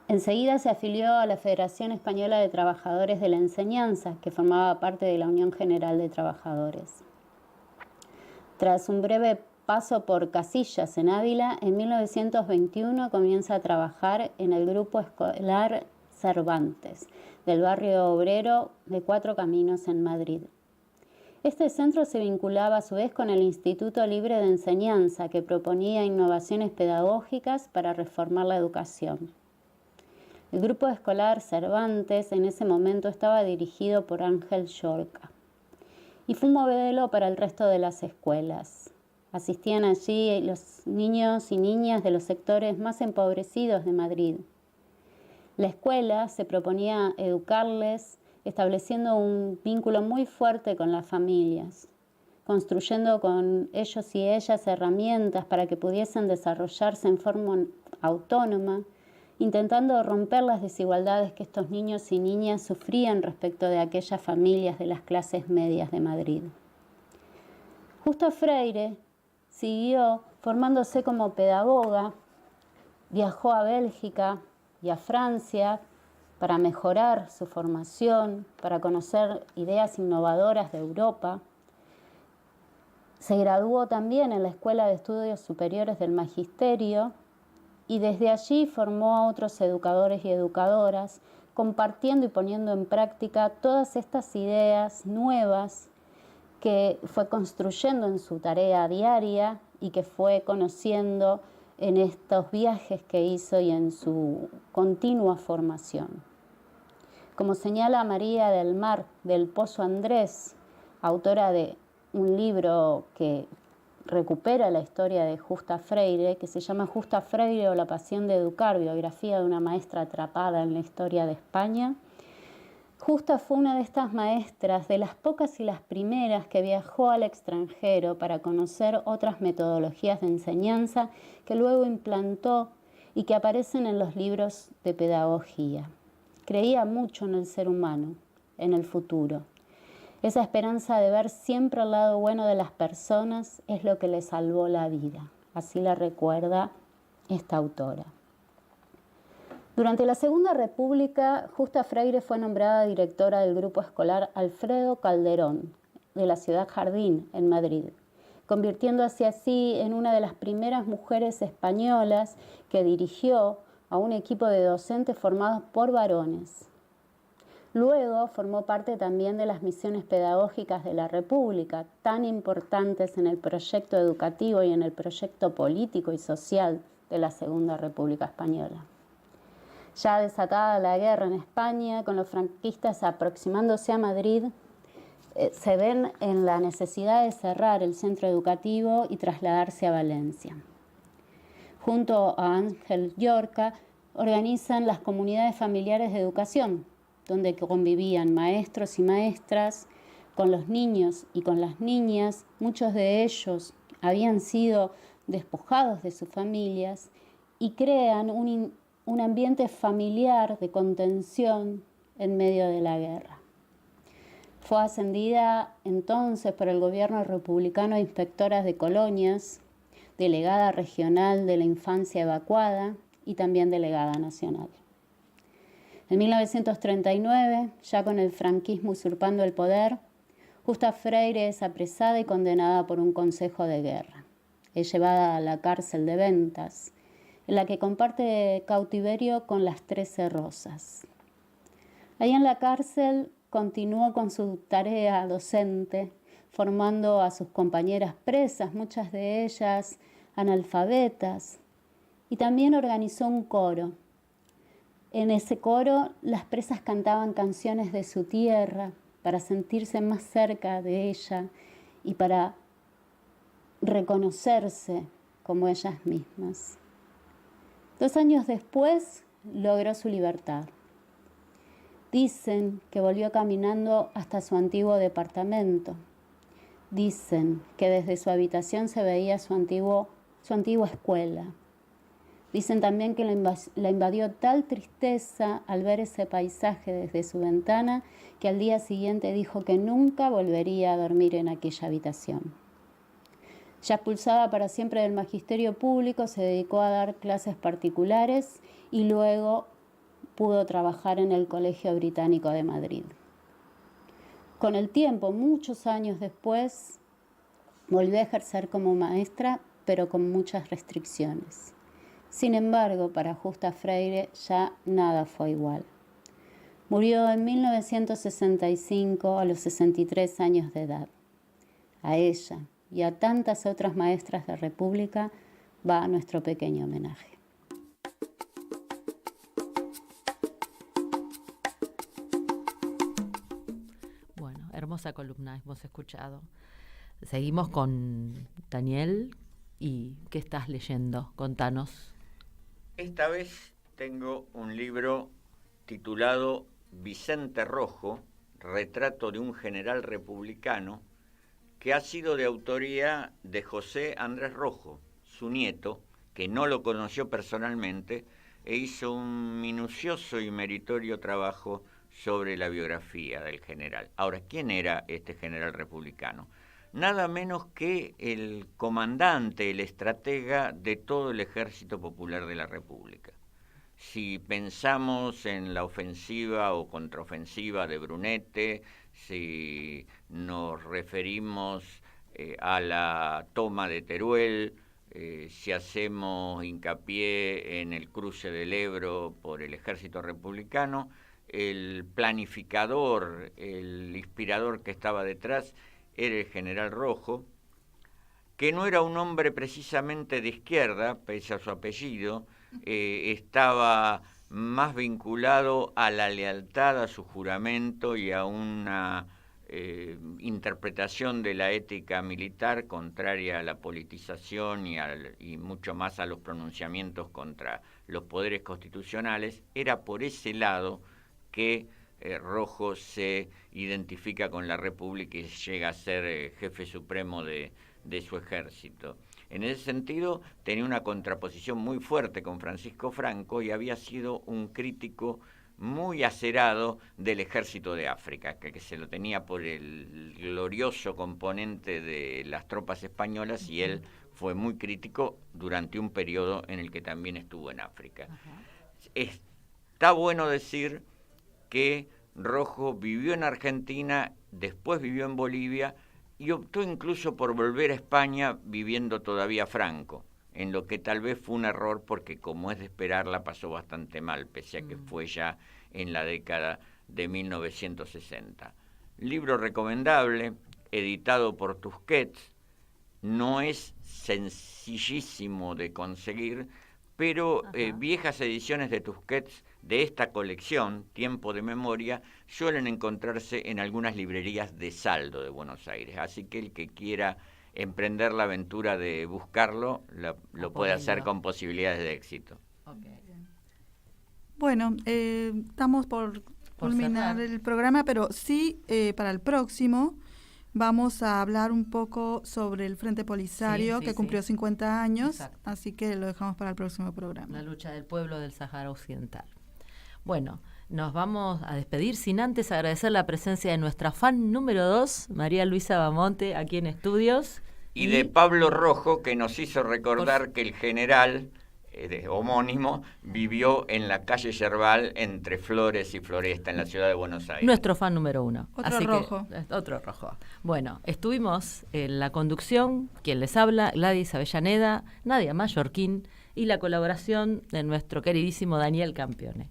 Speaker 7: Enseguida se afilió a la Federación Española de Trabajadores de la Enseñanza, que formaba parte de la Unión General de Trabajadores. Tras un breve paso por Casillas en Ávila, en 1921 comienza a trabajar en el Grupo Escolar Cervantes, del barrio obrero de Cuatro Caminos en Madrid. Este centro se vinculaba a su vez con el Instituto Libre de Enseñanza, que proponía innovaciones pedagógicas para reformar la educación. El Grupo Escolar Cervantes en ese momento estaba dirigido por Ángel Llorca y fue un modelo para el resto de las escuelas. Asistían allí los niños y niñas de los sectores más empobrecidos de Madrid. La escuela se proponía educarles estableciendo un vínculo muy fuerte con las familias, construyendo con ellos y ellas herramientas para que pudiesen desarrollarse en forma autónoma, intentando romper las desigualdades que estos niños y niñas sufrían respecto de aquellas familias de las clases medias de Madrid. Justa Freire siguió formándose como pedagoga, viajó a Bélgica y a Francia para mejorar su formación, para conocer ideas innovadoras de Europa. Se graduó también en la Escuela de Estudios Superiores del Magisterio y desde allí formó a otros educadores y educadoras, compartiendo y poniendo en práctica todas estas ideas nuevas que fue construyendo en su tarea diaria y que fue conociendo en estos viajes que hizo y en su continua formación. Como señala María del Mar del Pozo Andrés, autora de un libro que recupera la historia de Justa Freire, que se llama Justa Freire o la pasión de educar, biografía de una maestra atrapada en la historia de España. Justa fue una de estas maestras, de las pocas y las primeras que viajó al extranjero para conocer otras metodologías de enseñanza que luego implantó y que aparecen en los libros de pedagogía. Creía mucho en el ser humano, en el futuro. Esa esperanza de ver siempre el lado bueno de las personas es lo que le salvó la vida. Así la recuerda esta autora. Durante la Segunda República, Justa Freire fue nombrada directora del Grupo Escolar Alfredo Calderón, de la Ciudad Jardín, en Madrid, convirtiéndose así en una de las primeras mujeres españolas que dirigió a un equipo de docentes formados por varones. Luego formó parte también de las misiones pedagógicas de la República, tan importantes en el proyecto educativo y en el proyecto político y social de la Segunda República Española. Ya desatada la guerra en España, con los franquistas aproximándose a Madrid, se ven en la necesidad de cerrar el centro educativo y trasladarse a Valencia. Junto a Ángel Llorca, organizan las comunidades familiares de educación, donde convivían maestros y maestras con los niños y con las niñas. Muchos de ellos habían sido despojados de sus familias y crean un ambiente familiar de contención en medio de la guerra. Fue ascendida entonces por el gobierno republicano a inspectora de colonias, delegada regional de la infancia evacuada y también delegada nacional. En 1939, ya con el franquismo usurpando el poder, Justa Freire es apresada y condenada por un consejo de guerra. Es llevada a la cárcel de Ventas, en la que comparte cautiverio con las 13 Rosas. Ahí en la cárcel continuó con su tarea docente, formando a sus compañeras presas, muchas de ellas analfabetas, y también organizó un coro. En ese coro las presas cantaban canciones de su tierra para sentirse más cerca de ella y para reconocerse como ellas mismas. 2 años después logró su libertad. Dicen que volvió caminando hasta su antiguo departamento. dicen que desde su habitación se veía su antigua escuela. Dicen también que la invadió tal tristeza al ver ese paisaje desde su ventana que al día siguiente dijo que nunca volvería a dormir en aquella habitación. Ya expulsada para siempre del magisterio público, se dedicó a dar clases particulares y luego pudo trabajar en el Colegio Británico de Madrid. Con el tiempo, muchos años después, volvió a ejercer como maestra, pero con muchas restricciones. Sin embargo, para Justa Freire ya nada fue igual. Murió en 1965 a los 63 años de edad. A ella y a tantas otras maestras de República va nuestro pequeño homenaje.
Speaker 2: Bueno, hermosa columna hemos escuchado. Seguimos con Daniel. ¿Y qué estás leyendo? Contanos.
Speaker 3: Esta vez tengo un libro titulado Vicente Rojo, retrato de un general republicano, que ha sido de autoría de José Andrés Rojo, su nieto, que no lo conoció personalmente, e hizo un minucioso y meritorio trabajo sobre la biografía del general. Ahora, ¿quién era este general republicano? Nada menos que el comandante, el estratega de todo el Ejército Popular de la República. Si pensamos en la ofensiva o contraofensiva de Brunete, si nos referimos a la toma de Teruel, si hacemos hincapié en el cruce del Ebro por el Ejército Republicano, el planificador, el inspirador que estaba detrás era el general Rojo, que no era un hombre precisamente de izquierda, pese a su apellido, estaba más vinculado a la lealtad, a su juramento y a una interpretación de la ética militar contraria a la politización y mucho más a los pronunciamientos contra los poderes constitucionales. Era por ese lado que Rojo se identifica con la República y llega a ser jefe supremo de su ejército. En ese sentido, tenía una contraposición muy fuerte con Francisco Franco y había sido un crítico muy acerado del ejército de África, que se lo tenía por el glorioso componente de las tropas españolas, y él fue muy crítico durante un periodo en el que también estuvo en África. Está bueno decir que Rojo vivió en Argentina, después vivió en Bolivia y optó incluso por volver a España viviendo todavía Franco, en lo que tal vez fue un error porque, como es de esperar, la pasó bastante mal, pese a que fue ya en la década de 1960. Libro recomendable, editado por Tusquets, no es sencillísimo de conseguir, pero viejas ediciones de Tusquets de esta colección, Tiempo de Memoria, suelen encontrarse en algunas librerías de saldo de Buenos Aires. Así que el que quiera emprender la aventura de buscarlo, lo puede hacer con posibilidades de éxito.
Speaker 2: Okay.
Speaker 4: Bueno, estamos por culminar el programa, pero sí, para el próximo vamos a hablar un poco sobre el Frente Polisario, que cumplió 50 años, así que lo dejamos para el próximo programa.
Speaker 2: La lucha del pueblo del Sáhara Occidental. Bueno, nos vamos a despedir sin antes agradecer la presencia de nuestra fan número 2, María Luisa Bamonte, aquí en estudios.
Speaker 3: Y de Pablo Rojo, que nos hizo recordar que el general homónimo vivió en la calle Yerbal entre Flores y Floresta, en la ciudad de Buenos Aires.
Speaker 2: Nuestro fan número 1.
Speaker 4: Otro
Speaker 2: rojo. Bueno, estuvimos en la conducción, quien les habla, Gladys Avellaneda, Nadia Mallorquín, y la colaboración de nuestro queridísimo Daniel Campione.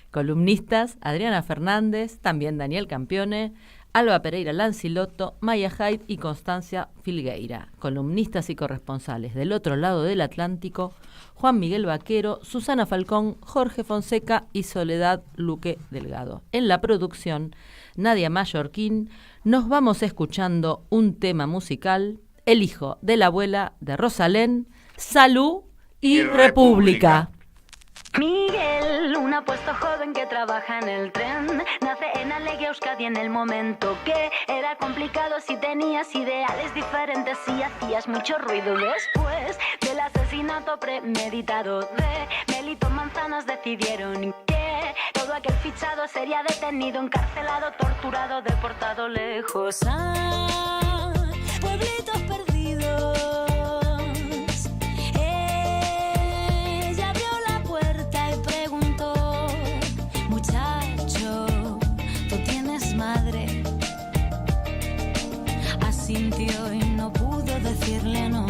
Speaker 2: Columnistas, Adriana Fernández, también Daniel Campione, Alba Pereira Lancilotto, Maya Haid y Constancia Filgueira. Columnistas y corresponsales del otro lado del Atlántico, Juan Miguel Vaquero, Susana Falcón, Jorge Fonseca y Soledad Luque Delgado. En la producción, Nadia Mallorquín. Nos vamos escuchando un tema musical, El hijo de la abuela de Rosalén, Salud y República.
Speaker 8: Miguel Miguel, un apuesto joven que trabaja en el tren. Nace en Alegia, Euskadi, en el momento que era complicado si tenías ideales diferentes y hacías mucho ruido. Después del asesinato premeditado de Melito Manzanas, decidieron que todo aquel fichado sería detenido, encarcelado, torturado, deportado lejos a pueblitos perdidos. Ella abrió la puerta y preguntó: muchacho, ¿tú tienes madre? Asintió y no pudo decirle no.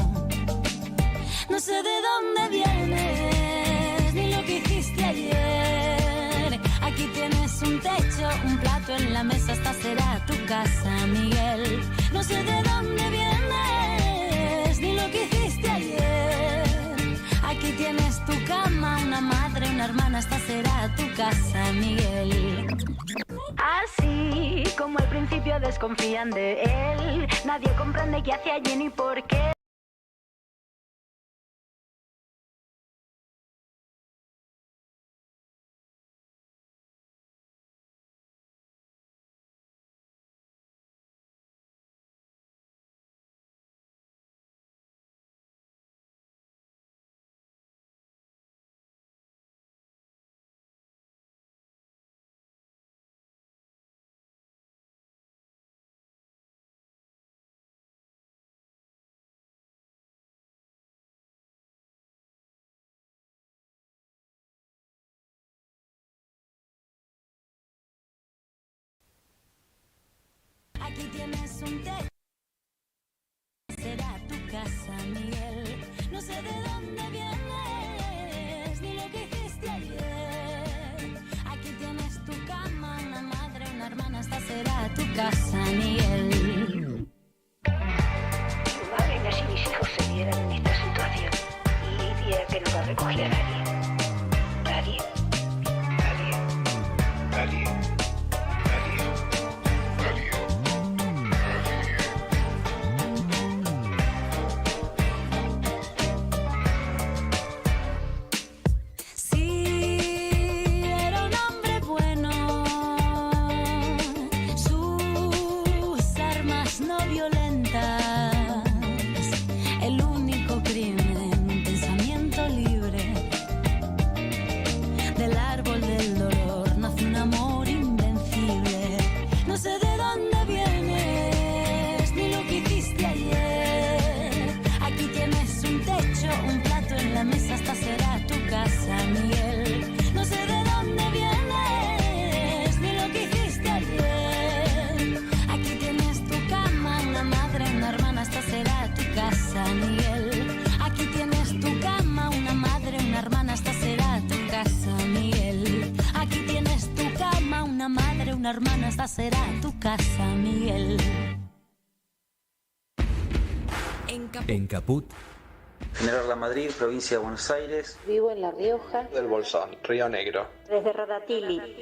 Speaker 8: No sé de dónde vienes, ni lo que hiciste ayer. Aquí tienes un techo, un plato en la mesa, esta será tu casa, Miguel. No sé de dónde vienes, ni lo que hiciste ayer. Aquí tienes tu cama, una madre, una hermana, esta será tu casa, Miguel. Así como al principio desconfían de él, nadie comprende qué hace allí ni por qué. Aquí tienes un techo, será tu casa, Miguel. No sé de dónde vienes, ni lo que hiciste ayer. Aquí tienes tu cama, una madre, una hermana, esta será tu casa, Miguel.
Speaker 9: Madre, si mis hijos se vieran en esta situación y viera que no va a recoger a nadie. Nadie.
Speaker 8: Hermana, esta será tu casa, Miguel.
Speaker 10: En Caput.
Speaker 11: General Lamadrid, provincia de Buenos Aires.
Speaker 12: Vivo en La Rioja.
Speaker 13: Del Bolsón, Río Negro.
Speaker 12: Desde Radatili.